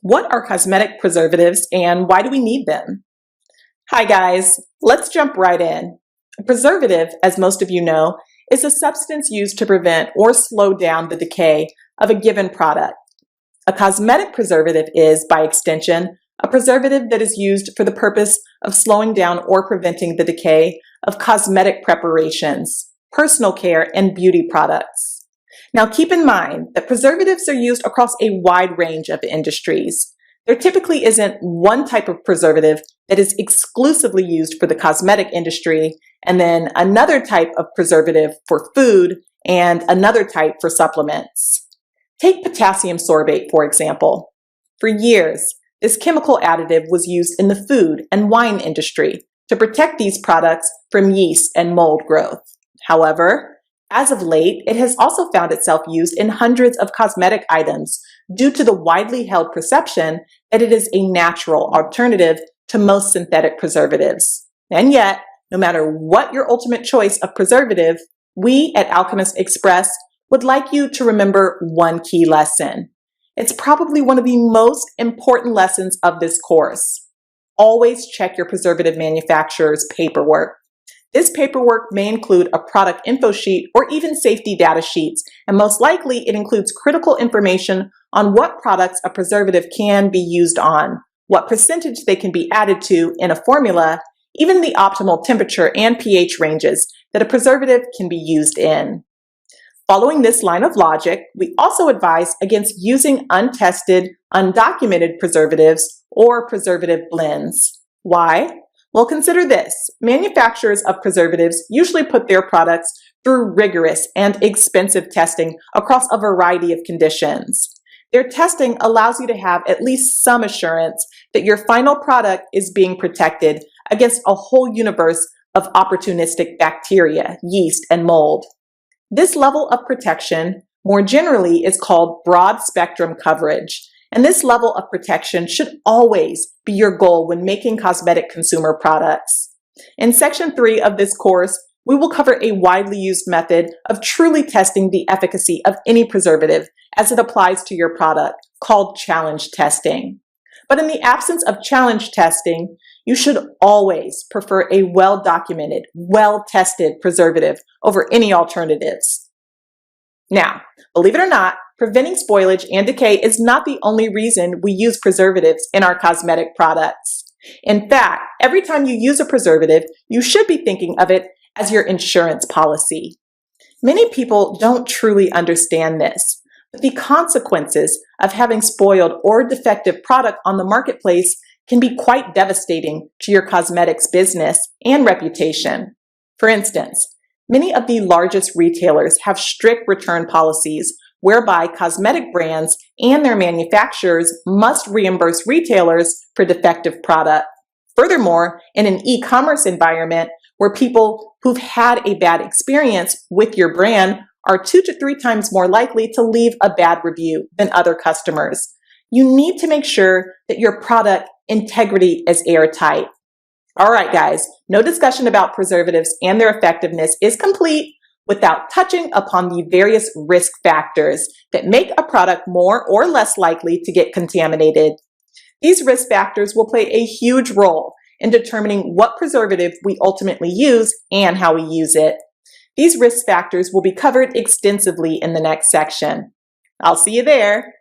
What are cosmetic preservatives and why do we need them? Hi guys, let's jump right in. A preservative, as most of you know, is a substance used to prevent or slow down the decay of a given product. A cosmetic preservative is, by extension, a preservative that is used for the purpose of slowing down or preventing the decay of cosmetic preparations, personal care, and beauty products. Now keep in mind that preservatives are used across a wide range of industries. There typically isn't one type of preservative that is exclusively used for the cosmetic industry, and then another type of preservative for food, and another type for supplements. Take potassium sorbate, for example. For years, this chemical additive was used in the food and wine industry to protect these products from yeast and mold growth. However, as of late, it has also found itself used in hundreds of cosmetic items due to the widely held perception that it is a natural alternative to most synthetic preservatives. And yet, no matter what your ultimate choice of preservative, we at Alchemist Express would like you to remember one key lesson. It's probably one of the most important lessons of this course. Always check your preservative manufacturer's paperwork. This paperwork may include a product info sheet or even safety data sheets, and most likely it includes critical information on what products a preservative can be used on, what percentage they can be added to in a formula, even the optimal temperature and pH ranges that a preservative can be used in. Following this line of logic, we also advise against using untested, undocumented preservatives or preservative blends. Why? Well, consider this. Manufacturers of preservatives usually put their products through rigorous and expensive testing across a variety of conditions. Their testing allows you to have at least some assurance that your final product is being protected against a whole universe of opportunistic bacteria, yeast, and mold. This level of protection, more generally, is called broad spectrum coverage. And this level of protection should always be your goal when making cosmetic consumer products. In Section 3 of this course, we will cover a widely used method of truly testing the efficacy of any preservative as it applies to your product, called challenge testing. But in the absence of challenge testing, you should always prefer a well-documented, well-tested preservative over any alternatives. Now, believe it or not, preventing spoilage and decay is not the only reason we use preservatives in our cosmetic products. In fact, every time you use a preservative, you should be thinking of it as your insurance policy. Many people don't truly understand this, but the consequences of having spoiled or defective product on the marketplace can be quite devastating to your cosmetics business and reputation. For instance, many of the largest retailers have strict return policies whereby cosmetic brands and their manufacturers must reimburse retailers for defective product. Furthermore, in an e-commerce environment where people who've had a bad experience with your brand are 2 to 3 times more likely to leave a bad review than other customers, you need to make sure that your product integrity is airtight. All right, guys, no discussion about preservatives and their effectiveness is complete without touching upon the various risk factors that make a product more or less likely to get contaminated. These risk factors will play a huge role in determining what preservative we ultimately use and how we use it. These risk factors will be covered extensively in the next section. I'll see you there.